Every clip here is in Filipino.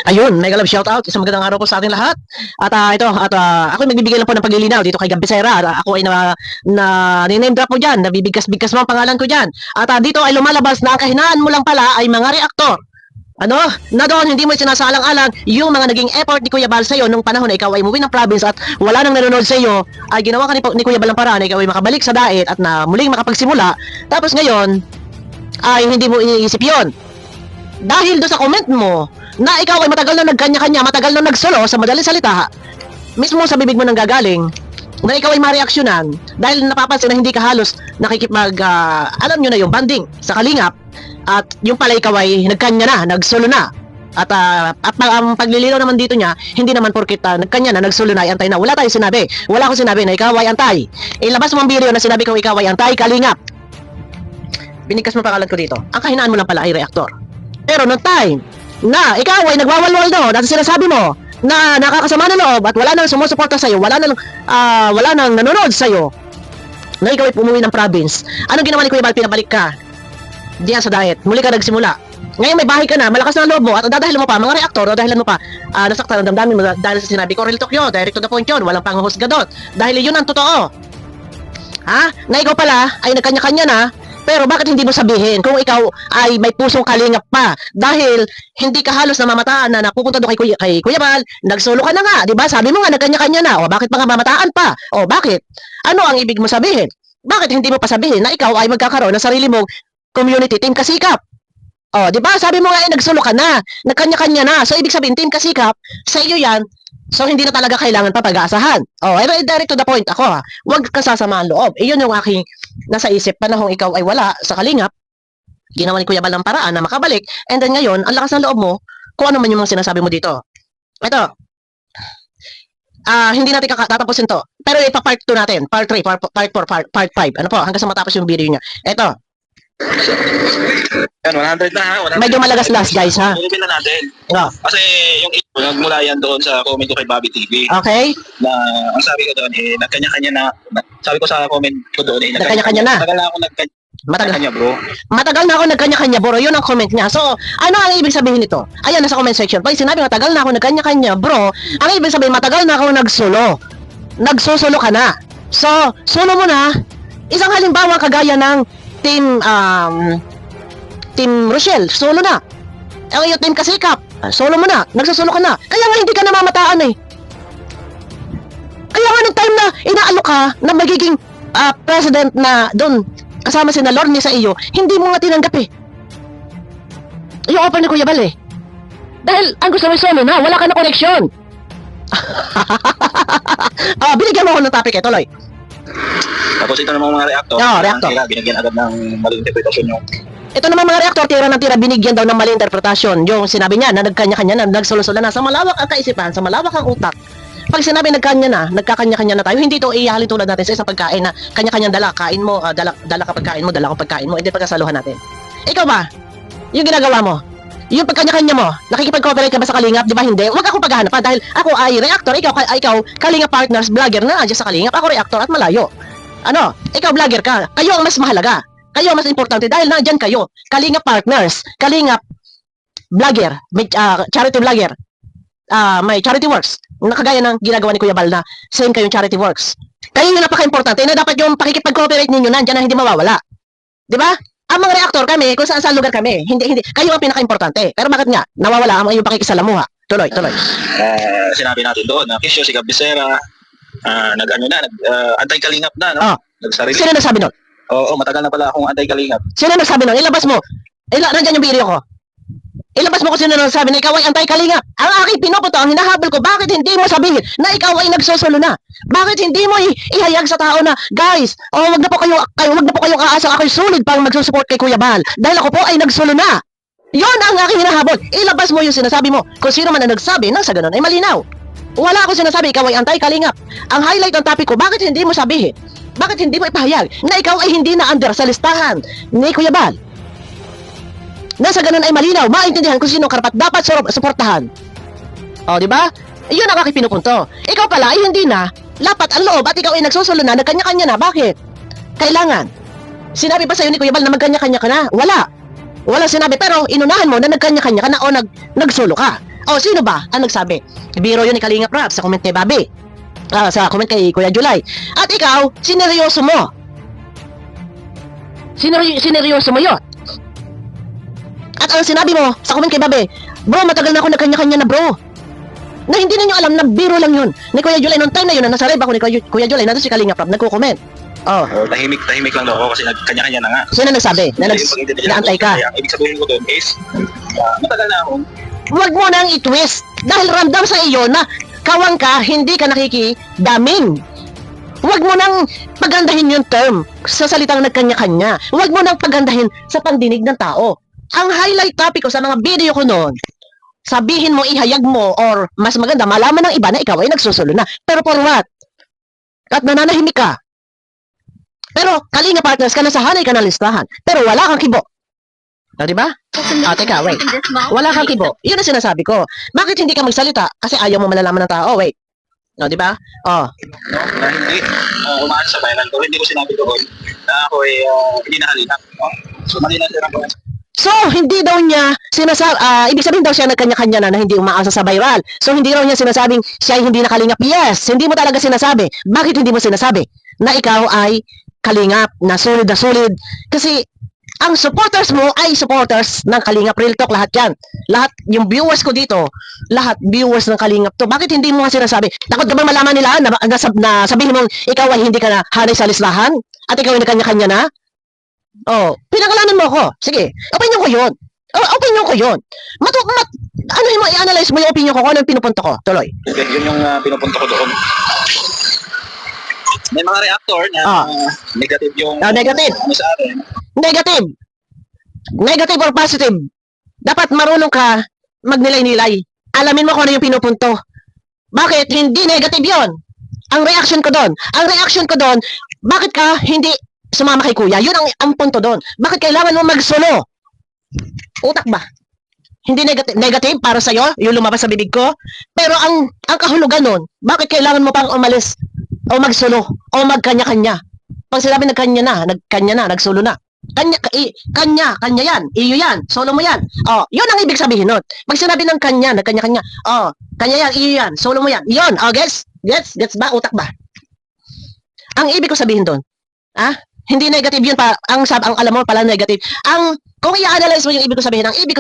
Ayun, mega love shoutout. Isang magandang araw po sa ating lahat. At ako ay magbibigay lang po ng paglilinaw dito kay Gambisera. Ako ay name drop mo dyan, nabibigkas-bigkas mo ang pangalan ko dyan. At dito ay lumalabas na ang kahinaan mo lang pala ay mga reaktor. Ano? Na doon hindi mo sinasalang-alang yung mga naging effort ni Kuya Bal sa'yo nung panahon na ikaw ay umuwi ng province at wala nang nanonood sa'yo, ay ginawa ka ni Kuya Bal ng paraan na ikaw ay makabalik sa diet at na muling makapagsimula. Tapos ngayon, ay hindi mo iniisip yon. Dahil doon sa comment mo, na ikaw ay matagal na nagkanya-kanya, matagal na nagsolo sa madaling salita, mismo sa bibig mo nang gagaling, na ikaw ay mareaksyonan dahil napapansin na hindi ka halos alam nyo na yung banding sa kalingap at yung pala ikaw ay nagkanya na, nagsolo na. At ang paglilinaw naman dito niya, hindi naman porkit nagkanya na, nagsolo na, ay antay na. Wala tayong sinabi. Wala akong sinabi na ikaw ay antay. Ilabas mo ang video na sinabi ko ikaw ay antay, kalingap. Binigkas mo pangalan ko dito. Ang kahinaan mo lang pala ay reaktor. Pero no time na ikaw ay nagwawalwal doon at sinasabi mo na nakakasama ng loob at wala nang sumusuporta sa'yo, wala nang nanonood sa'yo, na ikaw ay pumuwi ng province, anong ginawa ni Kuya Bal? Pinabalik ka diyan sa diet, muli ka nagsimula. Ngayon may bahay ka na, malakas na ang loob mo at dadahilan mo pa mga reaktor o dahilan mo pa nasaktan ang damdamin mo dahil sa sinabi ko, real talk yun, direct to the point yun, walang panghusga doon dahil yun ang totoo. Na ikaw pala ay nagkanya-kanya na. Pero bakit hindi mo sabihin kung ikaw ay may pusong kalingap pa? Dahil hindi ka halos namamataan na napupunta doon kay Kuya Bal, nagsolo ka na nga, di ba? Sabi mo nga, nagkanya-kanya na. O bakit pa nga mamataan pa? O bakit? Ano ang ibig mo sabihin? Bakit hindi mo pa sabihin na ikaw ay magkakaroon ng sarili mong community team kasikap? O, di ba? Sabi mo nga, nagsolo ka na, nagkanya-kanya na. So, ibig sabihin, team kasikap, sa iyo yan. So, hindi na talaga kailangan pa pag-aasahan. Oh, direct to the point ako ha. Huwag kang sasamaan loob. Iyon yung aking nasa isip panahong ikaw ay wala sa kalingap. Ginawa ni Kuya Bal ng paraan na makabalik. And then ngayon, ang lakas ng loob mo, kung ano man yung mga sinasabi mo dito. Ito. Hindi natin tatapusin to. Pero ipa-part 2 natin. Part 3, part 4, part 5. Ano po, hanggang sa matapos yung video niya. Ito. Yan, 100 na ha. 100. Medyo malagas-las guys ha. Ilipin na natin. No. Kasi yung ito, nagmula yan doon sa comment ko kay Bobby TV. Okay. Na, ang sabi ko doon, nagkanya-kanya na. Sabi ko sa comment ko doon, nagkanya-kanya na. Matagal na ako nagkanya-kanya bro. Matagal na ako nagkanya-kanya bro. Yun ang comment niya. So, ano ang ibig sabihin nito? Ayan, nasa comment section. Pag sinabi matagal na ako nagkanya-kanya bro, ang ibig sabihin matagal na ako nagsolo. Nagsusolo ka na. So, solo mo na. Isang halimbawa kagaya ng Team Rochelle, solo na. Ang iyo team Kasikap, solo mo na, nagsasolo ka na. Kaya nga hindi ka namamataan eh. Kaya nga nung time na inaalok ka na magiging president na doon kasama si na Lorne sa iyo, hindi mo nga tinanggap eh. Yung offer ni Kuya Bal eh. Dahil ang gusto mo solo na, wala ka na koneksyon. Binigyan mo ako ng topic eh, tuloy. Tapos ito namang mga reactor. Reactor. Binigyan agad ng maling interpretasyon yung. Ito naman mga reaktor, tira ng tira, binigyan daw ng mali interpretasyon. Yung sinabi niya na nagkanya-kanya na, nagsolo-solo na sa malawak ang kaisipan, sa malawak ang utak. Pag sinabi nagkakanya-kanya na tayo, hindi ito ihalin tulad natin sa isang pagkain na kanya-kanyang dala, kain mo, dala ka pagkain mo, dala ko pagkain mo, hindi pagkasaluhan natin. Ikaw ba? Yung ginagawa mo, yung pagkanya-kanya mo, nakikipag-cooperate ka ba sa kalingap? Di ba hindi? Huwag akong paghahanap pa dahil ako ay reactor, ikaw kalingap partners, vlogger na andyan sa kalingap, ako reactor at malayo. Ano? Ikaw vlogger ka, kayo ang mas mahalaga. Kayo ang mas importante dahil nandyan kayo. Kalingap partners, kalingap vlogger, charity vlogger, may charity works. Nakagaya ng ginagawa ni Kuya Bal na same kayong charity works. Kayo yung napaka-importante na dapat yung pakikipag-cooperate ninyo nandyan na hindi mawawala. Di ba? Ang mga reaktor kami, kung saan lugar kami, hindi, kayo ang pinaka-importante. Pero bakit nga, nawawala ang yung pakikisalamuha? Tuloy. Sinabi natin doon na Kisyo, si Gabisera, antay-kalingap na, no? Nagsarili. Sino nagsabi nun? Oo, matagal na pala akong antay-kalingap. Sino nagsabi nun? Ilabas mo. Nandyan yung video ko. Ilabas mo kung sino nagsabi na ikaw ay antay-kalingap. Ang aking pinupunto, ang hinahabol ko, bakit hindi mo sabihin na ikaw ay nagsosolo na? Bakit hindi mo ihayag sa tao na, guys, wag na po kayo kaasang ako'y sulit pang magsusupport kay Kuya Bal dahil ako po ay nagsolo na. Yon ang aking hinahabol. Ilabas mo yung sinasabi mo. Kung sino man ang nagsabi, nang sa ganun ay malinaw. Wala akong sinasabi, ikaw ay antay-kalingap. Ang highlight ng topic ko, bakit hindi mo sabihin? Bakit hindi mo ipahayag na ikaw ay hindi na under sa listahan ni Kuya Bal? Nasa ganun ay malinaw, maintindihan kung sino karapat dapat suportahan. Di ba? Iyon ang aking pinupunto. Ikaw pala ay hindi na, lapat ang loob at ikaw ay nagsusulo na, nagkanya-kanya na. Bakit? Kailangan. Sinabi ba sa'yo ni Kuya Bal na magkanya-kanya ka na? Wala sinabi, pero inunahan mo na nagkanya-kanya ka na o nagsolo ka. O, sino ba ang nagsabi? Biro yun ni Kalingap Rap sa comment kay Bobby. Sa comment kay Kuya July. At ikaw, sineryoso mo. Sineryoso mo yun. At ang sinabi mo sa comment kay Bobby, bro, matagal na ako nagkanya-kanya na bro. Na hindi ninyo alam na biro lang yun. Ni Kuya July, noong time na yun, na nasa live ako ni Kuya July, nandun si Kalingap Rap, nagko-comment. Oh. Tahimik lang daw ako kasi nagkanya-kanya na nga. Sino nagsabi? Na naantay ka? Kaya, ang ibig sabihin ko doon is, matagal na ako. Huwag mo nang i-twist. Dahil ramdam sa iyo na kawang ka, hindi ka nakikidaming. Huwag mo nang pagandahin yung term sa salitang nagkanya-kanya. Huwag mo nang pagandahin sa pandinig ng tao. Ang highlight topic ko sa mga video ko noon, sabihin mo, ihayag mo, or mas maganda, malaman ng iba na ikaw ay nagsusulo na. Pero for what? At nananahimik ka. Pero, Kalinga Partners ka, nasahanay ka ng listahan. Pero wala kang kibo. Di ba? Teka, wait. Wala kang kibo. Yun ang sinasabi ko. Bakit hindi ka magsalita? Kasi ayaw mo malalaman ng tao. Wait. Di ba? No, na hindi umaan sa bayanan ko. Hindi ko sinabi doon na ako ay hindi nahalina. No? So, mali na sila po. So, hindi daw niya sinasabi, ibig sabihin daw siya nagkanya-kanya na hindi umaasa sa viral. So, hindi daw niya sinasabing siya ay hindi nakalingap. Yes, hindi mo talaga sinasabi. Bakit hindi mo sinasabi na ikaw ay kalingap, na solid na solid? Kasi, ang supporters mo ay supporters ng Kalingap Real Talk, lahat yan. Lahat, yung viewers ko dito, lahat viewers ng Kalingap to. Bakit hindi mo nga sinasabi? Takot ka ba malaman nila na sabihin mo ikaw ay hindi ka na hanay sa lislahan? At ikaw ay nagkanya-kanya na? Oh, pinangalanan mo ako. Sige, opinion ko yun. Opinion ko yun. Ano mo, i-analyze mo yung opinion ko kung ano yung pinupunto ko. Tuloy. Okay, yun yung pinupunta ko doon. May mga reactor na negative yung negative. Ano sa akin. Negative or positive. Dapat marunong ka magnilay-nilay. Alamin mo kung ano yung pinupunto. Bakit hindi negative yon? Ang reaction ko doon, bakit ka hindi sumama kay kuya? Yun ang punto doon. Bakit kailangan mo magsulo? Utak ba? Hindi negative para sa'yo, yung lumabas sa bibig ko. Pero ang kahulugan nun, bakit kailangan mo pang umalis o magsulo o magkanya-kanya? Pag sinabi nagkanya na, nagsulo na. Kanya yan, iyo yan, solo mo yan. Oh, yun ang ibig sabihin nun. Pag sinabi ng kanya, nagkanya-kanya, oh, kanya yan, iyo yan, solo mo yan. Yun, oh, gets ba? Utak ba? Ang ibig ko sabihin doon, hindi negative yun pa, ang alam mo pala negative. Kung i-analyze mo yung ibig ko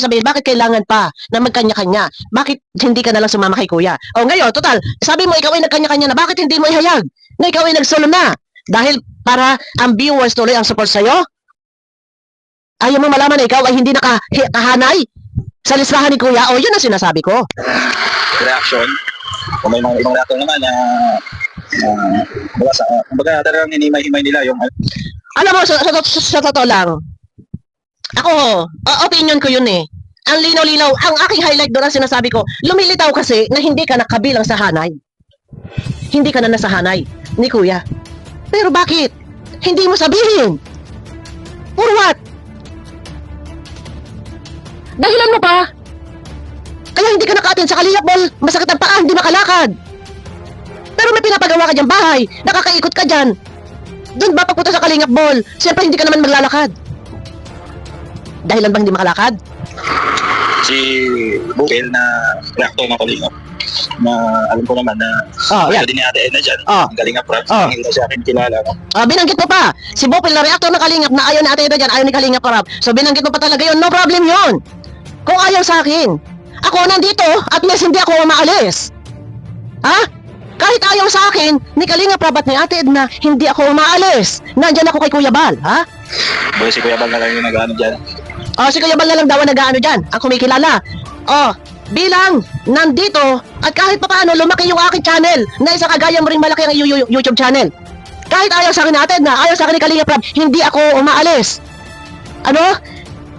sabihin, bakit kailangan pa na magkanya-kanya? Bakit hindi ka nalang sumama kay kuya? O ngayon, total, sabi mo ikaw ay nagkanya-kanya na, bakit hindi mo ihayag na ikaw ay nagsolo na? Dahil para ang viewers tuloy ang support sa'yo? Ayaw mo malaman na ikaw ay hindi nakahanay sa listahan ni kuya? O yun ang sinasabi ko. Reaction. Kung may mga ibang reactor naman na kumbaga talagang hinimay-himay nila yung alam mo, sa totoo lang, ako, opinion ko yun eh. Ang linaw-linaw, ang aking highlight doon ang sinasabi ko, lumilitaw kasi na hindi ka nakabilang sa hanay. Hindi ka na nasa hanay ni kuya. Pero bakit? Hindi mo sabihin. For what? Dahilan mo pa. Kaya hindi ka naka-attend sa Kalingap Ball, masakit ang paa, hindi makalakad. Pero may pinapagawa ka dyan bahay, nakakaikot ka dyan. Doon ba pagpunta sa Kalingap Ball? Siyempre hindi ka naman maglalakad. Dahilan bang hindi makalakad? si Bukil na reactor ng Kalingap na alam ko naman na yan. din ni Ate Edna dyan. Ang Kalingap Rap, hindi na siya akin kilala. No? Binanggit mo pa, si Bukil na reactor ng Kalingap na ayaw ni Ate Edna dyan, ayaw ni Kalingap Rap. So binanggit mo pa talaga yun, no problem yun. Kung ayaw sa akin, ako nandito at mas hindi ako umaalis. Kahit ayaw sa akin, ni Kalingap Rap at ni Ate Edna, hindi ako umaalis. Nandyan ako kay Kuya Bal, Boy, si Kuya Bal na lang yung nag-ano dyan. Si Kuya Bal na lang daw ang nag-ano dyan, ang kumikilala. Bilang nandito, at kahit pa paano lumaki yung aking channel, na isang kagaya mo rin malaki ang YouTube channel. Kahit ayaw sa akin ni Ate Edna, ayaw sa akin ni Kalingap Rap, hindi ako umaalis.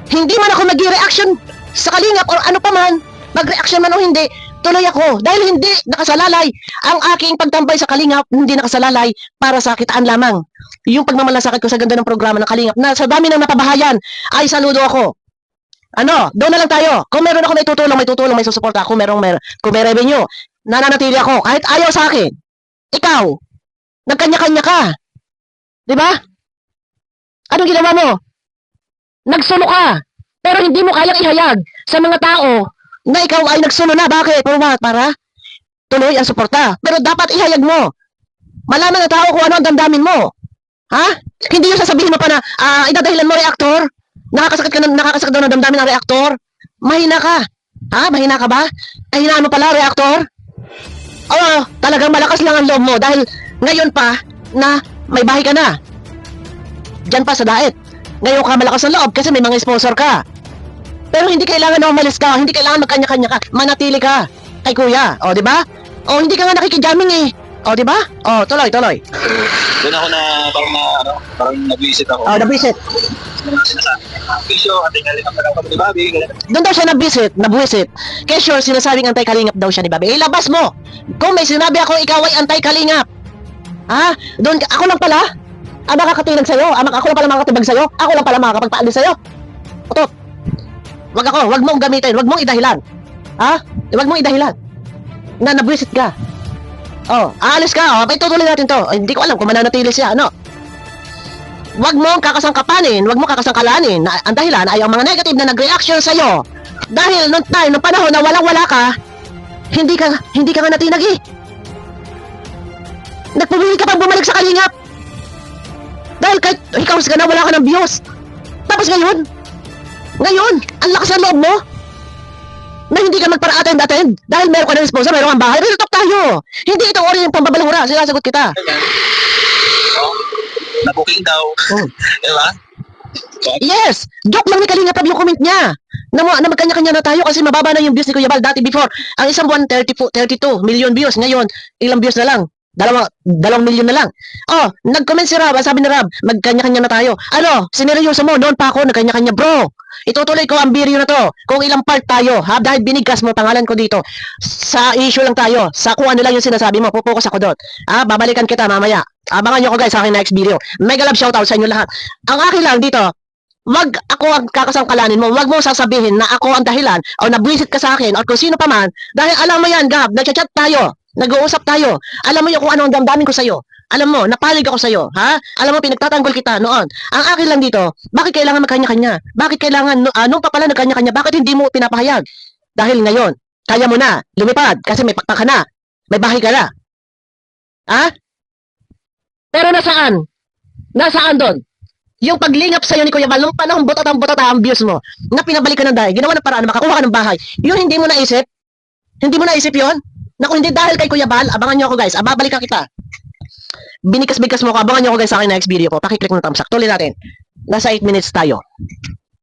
Hindi man ako mag-reaction sa Kalingap o ano pa man, mag-reaction man o hindi, tuloy ako. Dahil hindi nakasalalay ang aking pagtambay sa Kalingap, hindi nakasalalay para sa kitaan lamang. Yung pagmamalasakit ko sa ganda ng programa ng Kalingap, na sa dami ng napabahayan, ay saludo ako. Doon na lang tayo. Kung meron ako may tutulong, may susuporta. Kung may revenue, nananatili ako. Kahit ayaw sa akin. Ikaw, nagkanya-kanya ka. Diba? Anong ginawa mo? Nagsulo ka. Pero hindi mo kayang ihayag sa mga tao na ikaw ay nagsuno na. Bakit? Para tuloy ang suporta. Pero dapat ihayag mo. Malaman ng tao kung ano ang damdamin mo. Ha? Hindi yung sasabihin mo pa na, idadahilan mo reaktor. Nakakasakit daw ng damdamin ng reaktor. Mahina ka. Ha? Mahina ka ba? Kahinaan mo pala, reaktor? Oo, talagang malakas lang ang loob mo dahil ngayon pa na may bahay ka na. Diyan pa sa daet. Ngayon ka malakas ang loob kasi may mga sponsor ka. Pero hindi kailangan na umalis ka, hindi kailangan magkanya-kanya ka, manatili ka kay kuya, o di ba? O hindi ka nga nakikijamming eh. O di ba? O tuloy. Doon ako na parang nag-visit ako. O nabisit. Sinasabi Pisyo, ating kalingap na lang ni Bobby. Doon daw siya nabisit. Kaya sure, sinasabing anti-kalingap daw siya ni Babi. Ilabas mo! Kung may sinabi ako, ikaw ay anti-kalingap. Ha? Doon, ako lang pala? Makakatinag sa'yo? Ako lang pala makakatibag sa'yo? Ako lang pala makakapagpaalis sa'yo? Otot! Wag mong gamitin, wag mong idahilan. Ha? Wag mong idahilan. Na nabisit ka. Oh, aalis ka. Okay, tutuloy natin to. Ay, hindi ko alam kung mananatili siya, ano? Wag mong kakasangkapanin, wag mong kakasangkalanin na ang dahilan ay ang mga negative na nag-reaction sa'yo. Dahil nung panahon na walang-wala ka, hindi ka nga natinag eh. Nagpumili ka pang bumalik sa kalingap. Dahil kahit ikaw ka na wala ka ng views. Tapos ngayon, ang lakas ng loob mo na hindi ka magpara-attend dahil meron ka ng sponsor, meron kang bahay. Real talk tayo. Hindi ito ori yung pambabalhura. Sinasagot kita. Na-booking daw. Diba? Yes! Joke lang ni Kalinga Prab yung comment niya. Na magkanya-kanya na tayo kasi mababa na yung views ni Kuya Bal. Dati before, ang isang buwan 32 million views. Ngayon, ilang views na lang? 2 milyon na lang. Oh, nag-comment si Rab. Sabi ni Rab, magkanya-kanya na tayo. Ano? Sineryoso mo? Noon pa ako, nagkanya-kanya. Bro, itutuloy ko ang video na to. Kung ilang part tayo, ha? Dahil binigkas mo, pangalan ko dito. Sa issue lang tayo. Sa kung ano lang yung sinasabi mo, pupokus ako doon. Babalikan kita mamaya. Abangan nyo ko guys sa aking next video. Mega love shoutout sa inyo lahat. Ang akin lang dito, wag ako ang kakasangkalanin mo. Wag mo sasabihin na ako ang dahilan o nabwisit ka sa akin o kung sino pa man. Dahil alam mo yan, Gab, nagchat-chat tayo. Nag-uusap tayo. Alam mo yung kung ano ang damdamin ko sa'yo. Alam mo, napalig ako sa'yo. Ha? Alam mo, pinagtatanggol kita noon. Ang akin lang dito, bakit kailangan magkanya-kanya? Bakit kailangan, nung pa pala nagkanya-kanya, bakit hindi mo pinapahayag? Dahil ngayon, kaya mo na, lumipad, kasi may pakpak ka na. May bahay ka na. Ha? Pero nasaan? Nasaan doon? Yung paglingap sa'yo ni Kuya Bal, nung panahon butat ang views mo, na pinabalik ka ng dahil, ginawa ng paraan na makakuha ka ng bahay, yun hindi mo naisip? Hindi mo naisip yun? Naku, hindi dahil kay Kuya Bal, abangan nyo ako guys, babalikan kita. Binikas-bikas mo ako, abangan nyo ako guys sa akin next video ko, pakiclick ng thumbs up, tuloy natin. Nasa 8 minutes tayo.